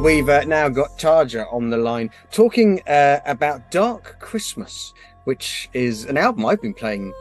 We've now got Tarja on the line talking about Dark Christmas, which is an album I've been playing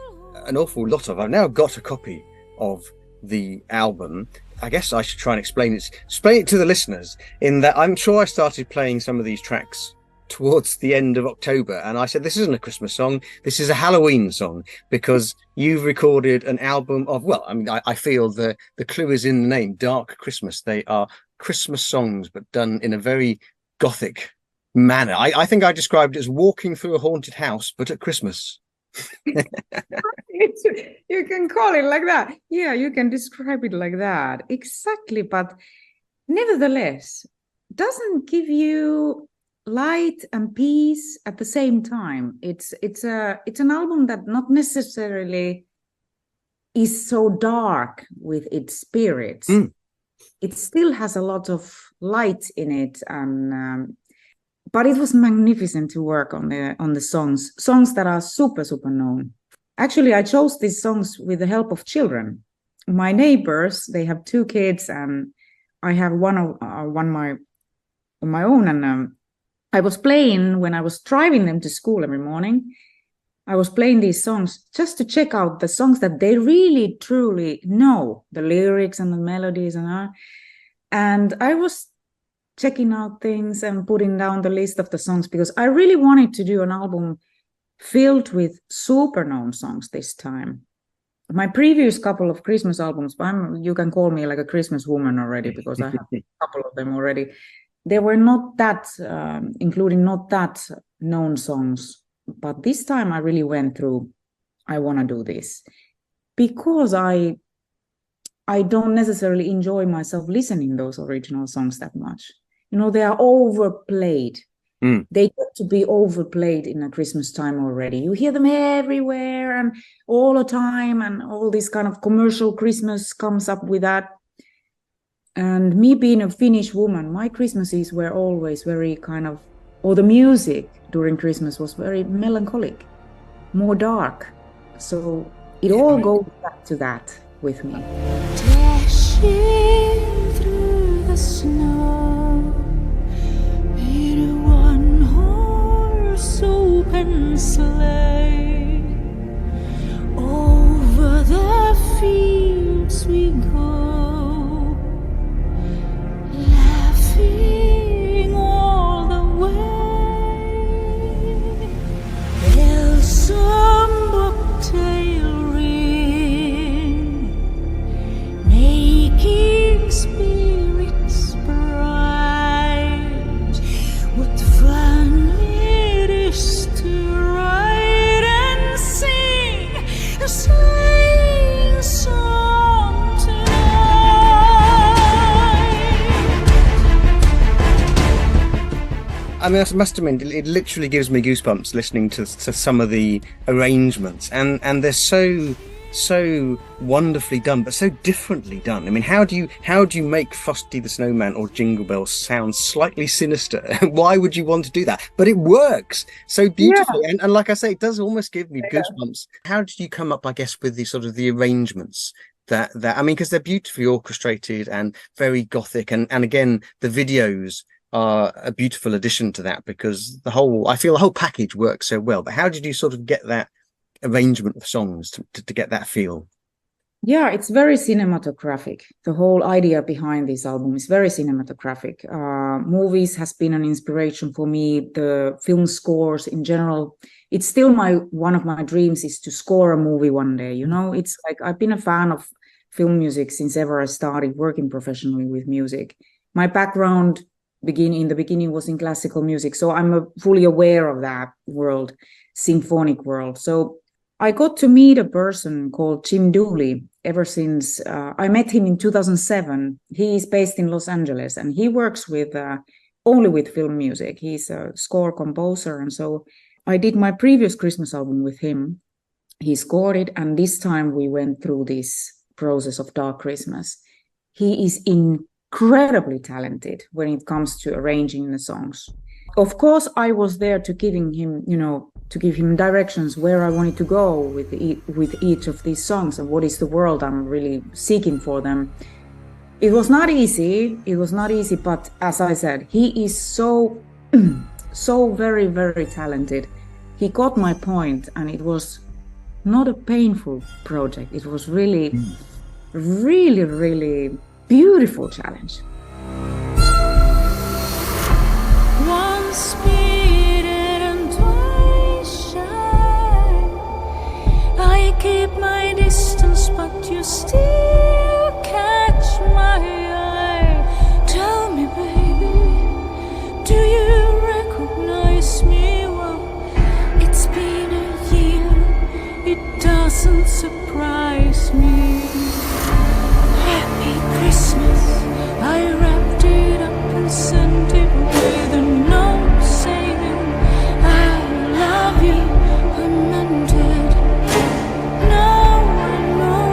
an awful lot of. I've now got a copy of the album. I guess I should try and explain it to the listeners, in that I'm sure I started playing some of these tracks towards the end of October, and I said, this isn't a Christmas song, this is a Halloween song, because you've recorded an album of, well, I mean, I feel the clue is in the name, Dark Christmas. They are Christmas songs, but done in a very gothic manner. I think I described it as walking through a haunted house, but at Christmas. You can call it like that. Yeah, you can describe it like that. Exactly. But nevertheless, doesn't give you light and peace at the same time. It's an album that not necessarily is so dark with its spirits. It still has a lot of light in it, and but it was magnificent to work on the songs that are super known. Actually, I chose these songs with the help of children. My neighbors, they have 2 kids, and I have one on my own, and I was playing when I was driving them to school every morning. I was playing these songs just to check out the songs that they really truly know, the lyrics and the melodies and I was checking out things and putting down the list of the songs, because I really wanted to do an album filled with super known songs this time. My previous couple of Christmas albums, you can call me like a Christmas woman already, because I have a couple of them already. They were not that, including not that known songs. But this time I really went through, I want to do this, because I don't necessarily enjoy myself listening those original songs that much. You know, they are overplayed. They get to be overplayed in a Christmas time already. You hear them everywhere and all the time, and all this kind of commercial Christmas comes up with that. And me being a Finnish woman, my Christmases were always very kind of, or the music during Christmas was very melancholic, more dark. So it all goes back to that with me. Dashing through the snow in a one-horse open sleigh, over the fields we go, laughing all the way. Bells some bucktail ring, making spirits bright. What fun it is to ride and sing a sleighing song tonight. I mean, I must admit, it literally gives me goosebumps listening to some of the arrangements, and they're so wonderfully done, but so differently done. I mean, how do you make Frosty the Snowman or Jingle Bells sound slightly sinister? Why would you want to do that? But it works so beautifully, and like I say, it does almost give me goosebumps. How did you come up, I guess, with the sort of the arrangements that I mean, because they're beautifully orchestrated and very gothic, and again, the videos are a beautiful addition to that, because I feel the whole package works so well. But how did you sort of get that arrangement of songs to get that feel? Yeah, it's very cinematographic. The whole idea behind this album is very cinematographic. Movies has been an inspiration for me. The film scores in general, it's still one of my dreams is to score a movie one day. You know, it's like I've been a fan of film music since ever I started working professionally with music. My background in the beginning was in classical music, so I'm fully aware of that world, symphonic world. So I got to meet a person called Jim Dooley ever since I met him in 2007. He is based in Los Angeles, and he works with only with film music. He's a score composer, and so I did my previous Christmas album with him. He scored it, and this time we went through this process of Dark Christmas. He is incredibly talented when it comes to arranging the songs. Of course, I was there to give him directions where I wanted to go with each of these songs and what is the world I'm really seeking for them. It was not easy. It was not easy, but as I said, he is so, so very, very talented. He got my point, and it was not a painful project. It was really, really, really beautiful challenge. Once beaten and twice shy, I keep my distance, but you still catch my eye. Tell me, baby, do you recognize me? Well, it's been a year, it doesn't surprise me. Happy Christmas, I wrapped it up and sent it with a note saying I love you, I meant it. Now I know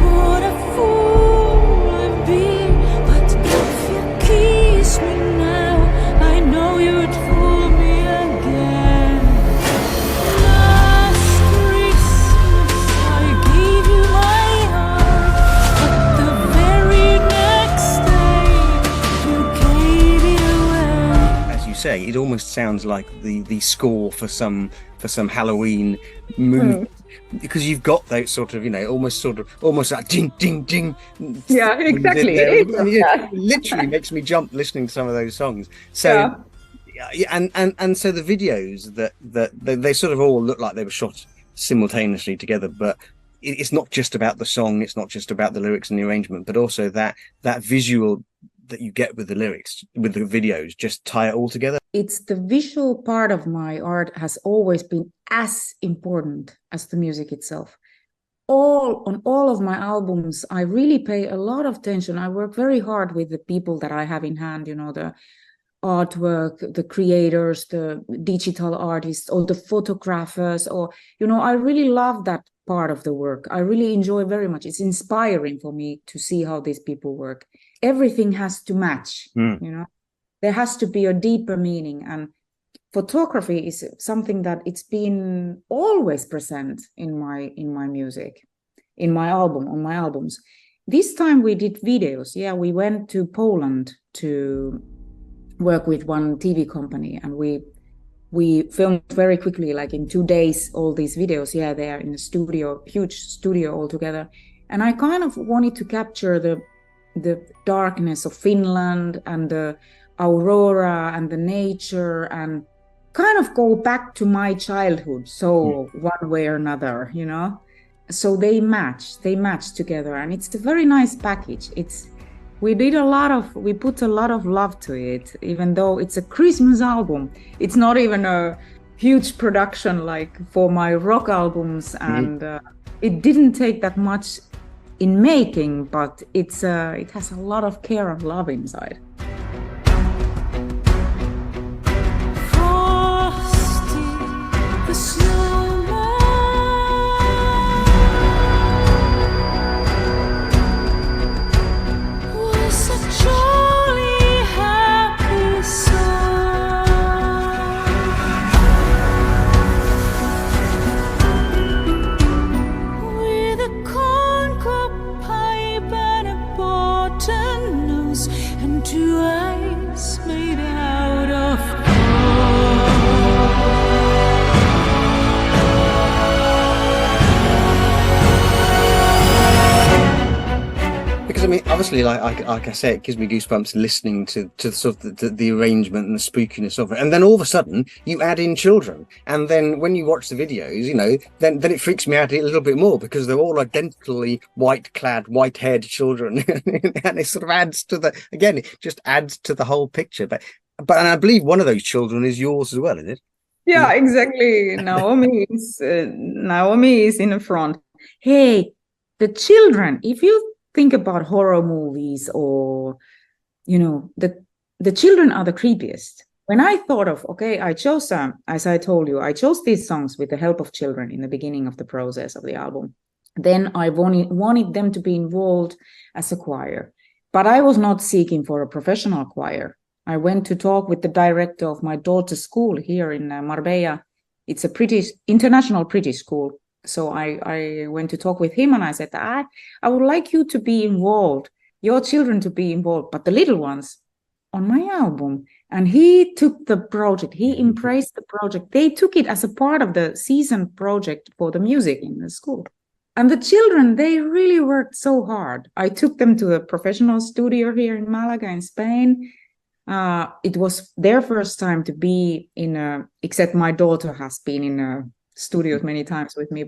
what a fool I've been, but if you kiss me now, I know you'd fool me again. Last Christmas I gave you my heart, but the very next day you gave it away. As you say, it almost sounds like the score for some Halloween movie. Because you've got those sort of, almost like ding, ding, ding. Yeah, exactly. It It is like that. literally makes me jump listening to some of those songs. So, yeah, and so the videos that they sort of all look like they were shot simultaneously together, but it's not just about the song, it's not just about the lyrics and the arrangement, but also that visual that you get with the lyrics, with the videos, just tie it all together. It's the visual part of my art has always been as important as the music itself. On all of my albums, I really pay a lot of attention. I work very hard with the people that I have in hand, the artwork, the creators, the digital artists, or the photographers, or, I really love that part of the work. I really enjoy very much. It's inspiring for me to see how these people work. Everything has to match, There has to be a deeper meaning, and photography is something that it's been always present in my music, on my albums. This time we did videos. Yeah, we went to Poland to work with one TV company, and we filmed very quickly, like in 2 days, all these videos. Yeah, they are in a studio, huge studio altogether. And I kind of wanted to capture the darkness of Finland and the aurora and the nature, and kind of go back to my childhood, so one way or another, so they match together, and it's a very nice package. We put a lot of love to it, even though it's a Christmas album. It's not even a huge production like for my rock albums, and it didn't take that much in making, but it has a lot of care and love inside. The snowman was a jolly happy song, with a corncob pipe and a button nose and 2 eyes made out of Because I mean, obviously, like I say, it gives me goosebumps listening to sort of the arrangement and the spookiness of it. And then all of a sudden, you add in children, and then when you watch the videos, then it freaks me out a little bit more, because they're all identically white-clad, white-haired children, and it sort of adds to it just adds to the whole picture. But and I believe one of those children is yours as well, is it? Yeah, exactly. Naomi is in the front. Hey, the children, if you think about horror movies, or the children are the creepiest. When I thought of, I chose, as I told you, I chose these songs with the help of children in the beginning of the process of the album. Then I wanted them to be involved as a choir, but I was not seeking for a professional choir. I went to talk with the director of my daughter's school here in Marbella. It's a international British school. So I went to talk with him, and I said, I would like you to be involved your children to be involved, but the little ones on my album. And he took the project, he embraced the project. They took it as a part of the season project for the music in the school. And the children, they really worked so hard. I took them to a professional studio here in Malaga in Spain. It was their first time to be except my daughter has been in a studio many times with me,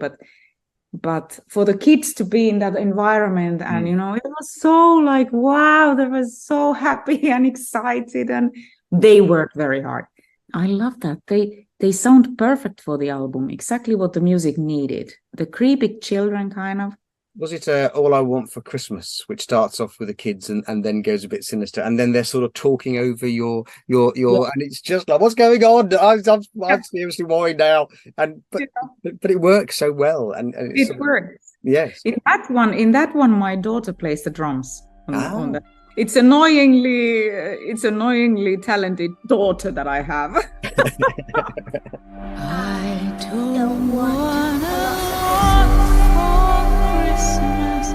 but for the kids to be in that environment, and it was so like, wow, they were so happy and excited, and they worked very hard. I love that. They sound perfect for the album, exactly what the music needed. The creepy children kind of. Was it All I Want for Christmas, which starts off with the kids and then goes a bit sinister, and then they're sort of talking over your and it's just like, what's going on? I'm seriously worried now, but it works so well, and it works. Yes. In that one, my daughter plays the drums on that. It's annoyingly talented daughter that I have. I don't wanna want for Christmas.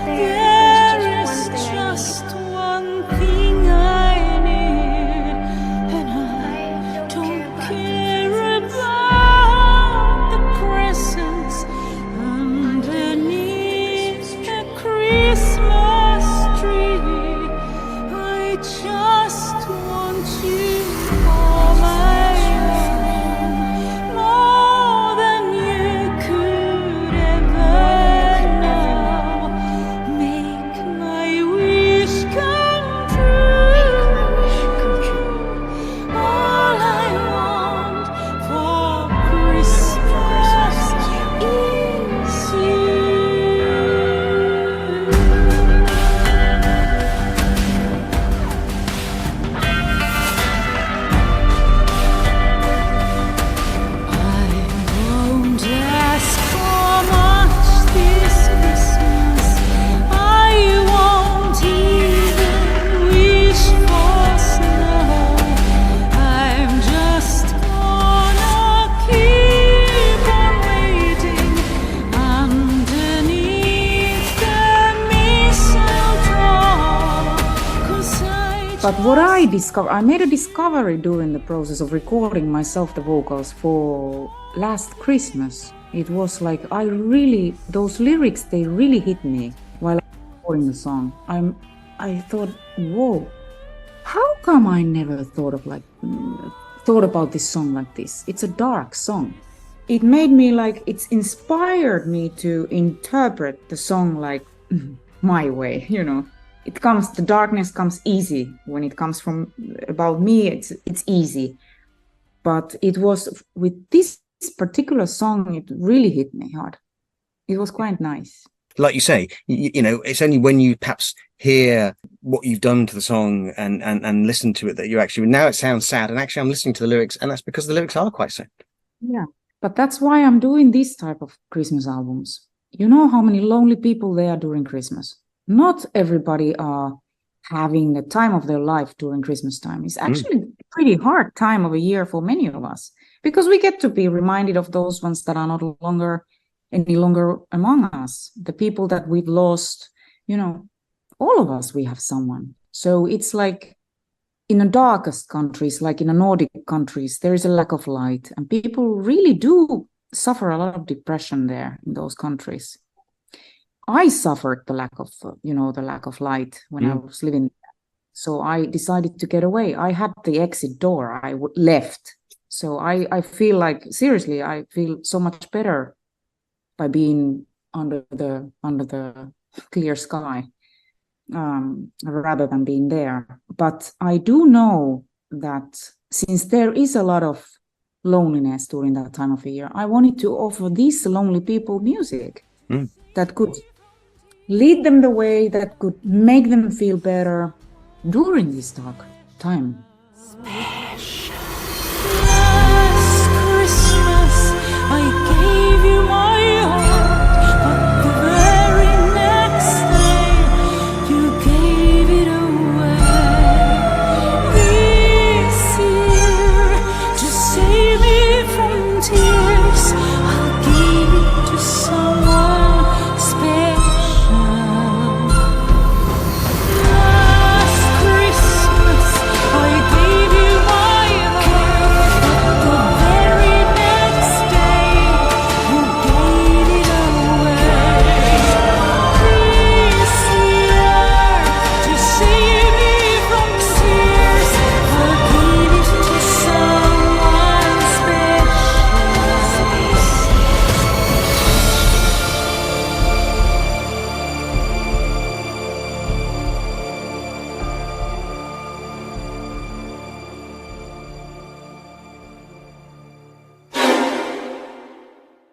There is just one thing I need, and I don't care about the presents underneath the Christmas tree. I just want you for my own, more than you could ever know. Make my wish come true. All I want for Christmas is you. I won't ask for much this Christmas. I won't even wish for snow. I'm just gonna keep on waiting underneath the mistletoe. 'Cause But what I made a discovery during the process of recording myself the vocals for last Christmas. It was like those lyrics, they really hit me while I was recording the song. I thought, whoa, how come I never thought about this song like this? It's a dark song. It made me it's inspired me to interpret the song like my way, the darkness comes easy. When it comes from about me, it's easy. But it was with this particular song, it really hit me hard. It was quite nice. Like you say, it's only when you perhaps hear what you've done to the song and listen to it that you actually, now it sounds sad, and actually I'm listening to the lyrics, and that's because the lyrics are quite sad. Yeah, but that's why I'm doing this type of Christmas albums. You know how many lonely people there are during Christmas? Not everybody are having the time of their life during Christmas time. It's actually a pretty hard time of a year for many of us, because we get to be reminded of those ones that are not any longer among us, the people that we've lost. All of us, we have someone. So it's like in the darkest countries, like in the Nordic countries, there is a lack of light, and people really do suffer a lot of depression there in those countries. I suffered the lack of light when I was living there. So I decided to get away. I had the exit door. I left. So I feel like, seriously, I feel so much better by being under the clear sky, rather than being there. But I do know that since there is a lot of loneliness during that time of the year, I wanted to offer these lonely people music that could lead them the way, that could make them feel better during this dark time. Last Christmas I gave you my heart, but the very next day you gave it away. This year, to save me from tears, I'll give it to someone special.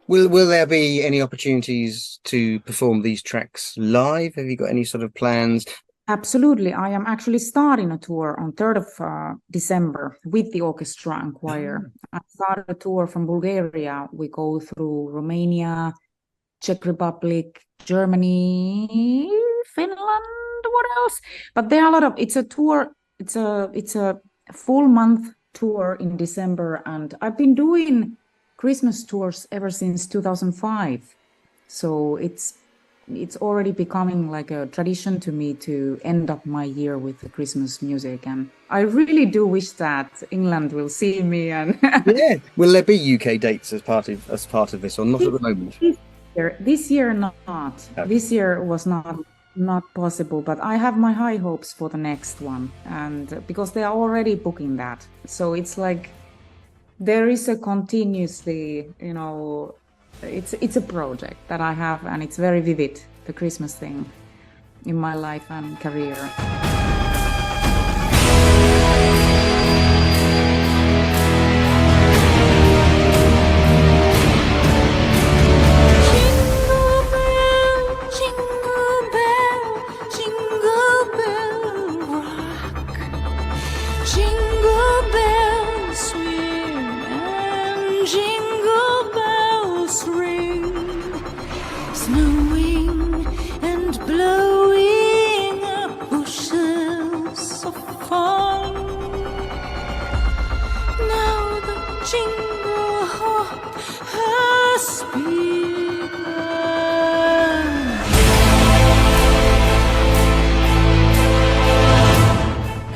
Will there be any opportunities to perform these tracks live? Have you got any sort of plans? Absolutely. I am actually starting a tour on 3rd of December with the orchestra and choir. I started a tour from Bulgaria. We go through Romania, Czech Republic, Germany, Finland, what else? But there are a lot of, it's a tour, it's a full month tour in December, and I've been doing Christmas tours ever since 2005. So it's already becoming like a tradition to me to end up my year with the Christmas music, and I really do wish that England will see me. And Yeah. Will there be UK dates as part of this, or not at the moment? this year not. Okay. This year was not possible, but I have my high hopes for the next one, and because they are already booking that, so it's like there is a continuously, it's a project that I have, and it's very vivid, the Christmas thing in my life and career.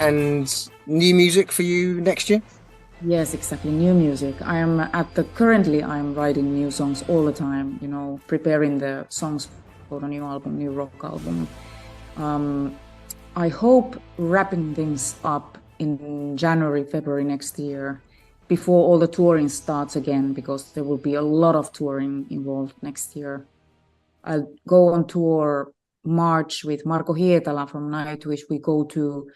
And new music for you next year? Yes, exactly. New music. Currently I'm writing new songs all the time, preparing the songs for the new album, new rock album. I hope wrapping things up in January, February next year, before all the touring starts again, because there will be a lot of touring involved next year. I'll go on tour March with Marko Hietala from Nightwish. We go to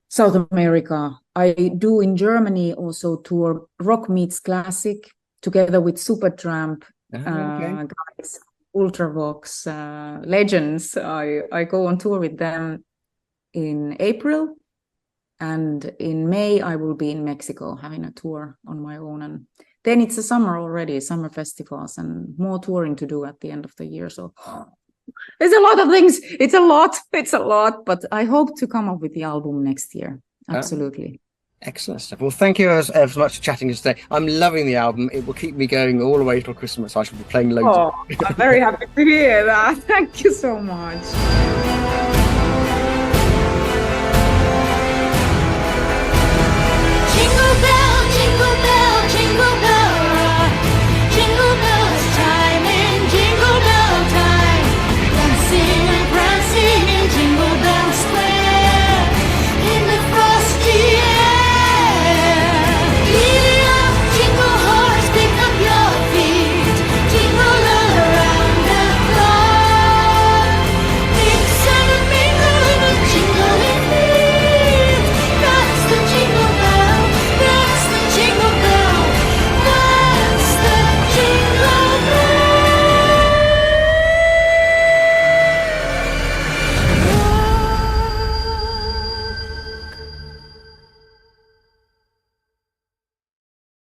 South America. I do in Germany also tour Rock Meets Classic together with Supertramp, guys, Ultravox, legends. I go on tour with them in April, and in May I will be in Mexico having a tour on my own, and then it's a summer already, summer festivals and more touring to do at the end of the year. So there's a lot of things. It's a lot, but I hope to come up with the album next year. Absolutely. Excellent stuff. Well, thank you as much for chatting today. I'm loving the album. It will keep me going all the way till Christmas. I shall be playing loads. I'm very happy to hear that. Thank you so much.